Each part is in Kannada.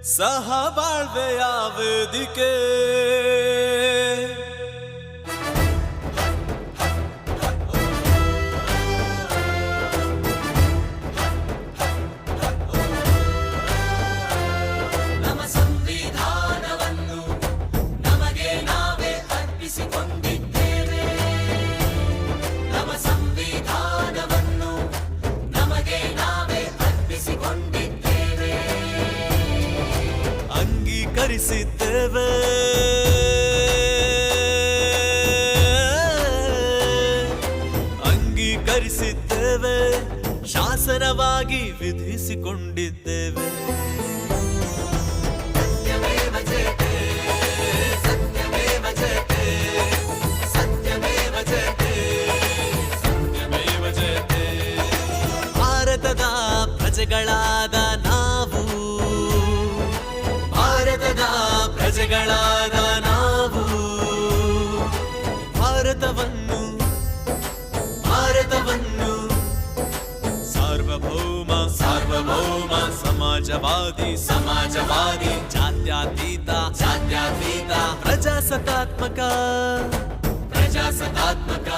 ಸಹಬಾಳ್ವೆಯ ವೇದಿಕೆ ನಮ್ಮ ಸಂವಿಧಾನವನ್ನು ನಮಗೆ ನಾವೇ ಅರ್ಪಿಸಿಕೊಂಡಿದ್ದೇವೆ. ನಮ್ಮ ಸಂವಿಧಾನವನ್ನು ನಮಗೆ ನಾವೇ ಅರ್ಪಿಸಿಕೊಂಡಿದ್ದೇವೆ. ಅಂಗೀಕರಿಸಿದ್ದೇವೆ ಅಂಗೀಕರಿಸಿದ್ದೇವೆ ಶಾಸನವಾಗಿ ವಿಧಿಸಿಕೊಂಡಿದ್ದೇವೆ. ಸತ್ಯಮೇವ ಜಯತೆ, ಸತ್ಯಮೇವ ಜಯತೆ, ಸತ್ಯಮೇವ ಜಯತೆ, ಸತ್ಯಮೇವ ಜಯತೆ. ಭಾರತದ ಪ್ರಜೆಗಳಾದ ನಾವು, ಭಾರತದ ಪ್ರಜೆಗಳಾದ ನಾವು ಭಾರತವನ್ನು ಸಾರ್ವಭೌಮ ಸಾರ್ವಭೌಮ ಸಮಾಜವಾದಿ ಸಮಾಜವಾದಿ ಜಾತ್ಯತೀತ ಜಾತ್ಯತೀತ ಪ್ರಜಾಸತ್ತಾತ್ಮಕ ಪ್ರಜಾಸತ್ತಾತ್ಮಕ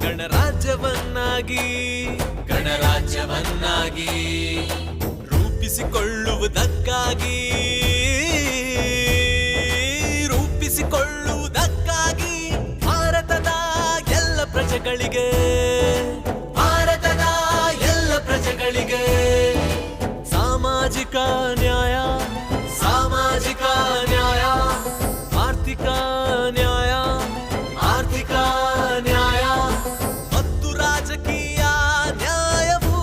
ಗಣರಾಜ್ಯವನ್ನಾಗಿ ಗಣರಾಜ್ಯವನ್ನಾಗಿ ರೂಪಿಸಿಕೊಳ್ಳುವುದಕ್ಕಾಗಿ ರೂಪಿಸಿಕೊಳ್ಳುವುದಕ್ಕಾಗಿ ಭಾರತದ ಎಲ್ಲ ಪ್ರಜೆಗಳಿಗೆ ಭಾರತದ ಎಲ್ಲ ಪ್ರಜೆಗಳಿಗೆ ಸಾಮಾಜಿಕ ನ್ಯಾಯ ಸಾಮಾಜಿಕ ನ್ಯಾಯ ಆರ್ಥಿಕ ನ್ಯಾಯ ಆರ್ಥಿಕ ನ್ಯಾಯ ಮತ್ತು ರಾಜಕೀಯ ನ್ಯಾಯವು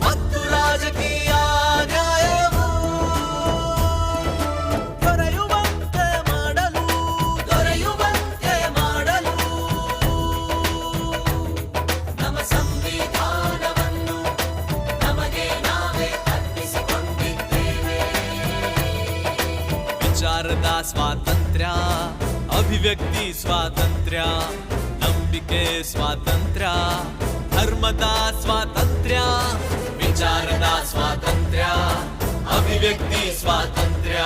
ಮತ್ತು ರಾಜಕೀಯ ನ್ಯಾಯವು ದೊರೆಯುವಂತೆ ಮಾಡಲು ದೊರೆಯುವಂತೆ ಮಾಡಲು ನಮ್ಮ ಸಂವಿಧಾನವನ್ನು ನಮಗೆ ನಾವೇ ಅರ್ಪಿಸಿಕೊಂಡಿದ್ದೇವೆ. ವಿಚಾರದ ಸ್ವಾತಂತ್ರ್ಯ ಅಭಿವ್ಯಕ್ತಿ ಸ್ವಾತಂತ್ರ್ಯ ನಂಬಿಕೆ ಸ್ವಾತಂತ್ರ್ಯ ಧರ್ಮದ ಸ್ವಾತಂತ್ರ್ಯ ವಿಚಾರದ ಸ್ವಾತಂತ್ರ್ಯ ಅಭಿವ್ಯಕ್ತಿ ಸ್ವಾತಂತ್ರ್ಯ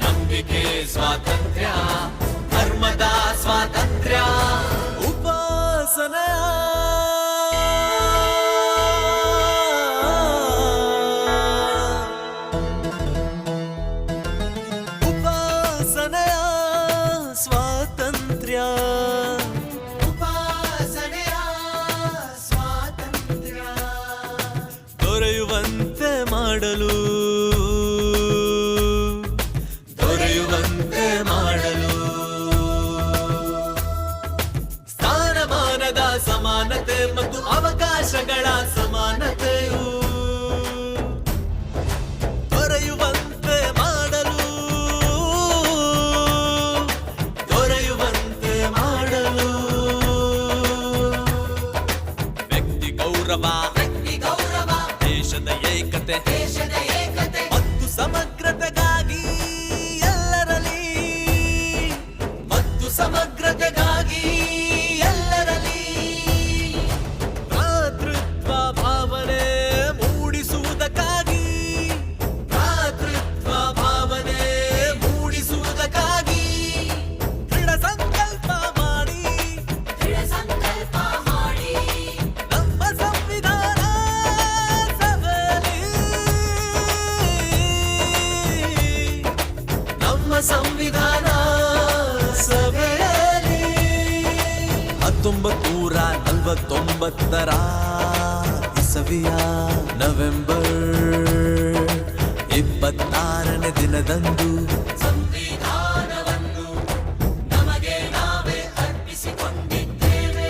ನಂಬಿಕೆ ಸ್ವಾತಂತ್ರ್ಯ ಧರ್ಮದ ಸ್ವಾತಂತ್ರ್ಯ ಉಪಾಸನೆಯ ಉಪಾಸನೆಯ ಸ್ವಾತಂತ್ರ್ಯ ಉಪಾಸನೆಯ ಸ್ವಾತಂತ್ರ್ಯ ದೊರೆಯುವಂತೆ ಮಾಡಲು ದೊರೆಯುವಂತೆ ಮಾಡಲು ಸ್ಥಾನಮಾನದ ಸಮಾನತೆ ಮತ್ತು ಅವಕಾಶಗಳ ಸಮಾನತೆಯು ದೊರೆಯುವಂತೆ ಮಾಡಲು ದೊರೆಯುವಂತೆ ಮಾಡಲು ವ್ಯಕ್ತಿ ಗೌರವ ವ್ಯಕ್ತಿ ಗೌರವ ದೇಶದ ಏಕತೆ ದೇಶದ ಏಕತೆ ಮತ್ತು ಸಮಗ್ರತೆಗಾಗಿ ಎಲ್ಲರಲ್ಲಿ ಮತ್ತು ಸಮಗ್ರತೆಗಾಗಿ ಎಲ್ಲರಲ್ಲಿ ಭ್ರಾತೃತ್ವ ಭಾವನೆ ಮೂಡಿಸುವುದಕ್ಕಾಗಿ ಭ್ರಾತೃತ್ವ ಭಾವನೆ ಮೂಡಿಸುವುದಕ್ಕಾಗಿ ದೃಢ ಸಂಕಲ್ಪ ಮಾಡಿ ದೃಢ ಸಂಕಲ್ಪ ಮಾಡಿ ನಮ್ಮ ಸಂವಿಧಾನ ಸಭೆಯಲ್ಲಿ ನಮ್ಮ ಸಂವಿಧಾನ ಸಭೆಯಲ್ಲಿ 1949 ಇಸವಿಯ ನವೆಂಬರ್ 26ನೇ ದಿನದಂದು ಸಂವಿಧಾನವನ್ನು ನಮಗೆ ನಾವೇ ಅರ್ಪಿಸಿಕೊಂಡಿದ್ದೇವೆ.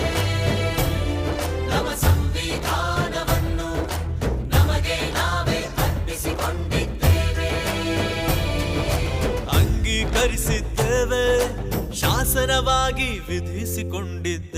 ನಮ್ಮ ಸಂವಿಧಾನವನ್ನು ನಮಗೆ ನಾವೇ ಅರ್ಪಿಸಿಕೊಂಡಿದ್ದೇವೆ. ಅಂಗೀಕರಿಸಿದ್ದೇವೆ ಶಾಸನವಾಗಿ ವಿಧಿಸಿಕೊಂಡಿದ್ದೇವೆ.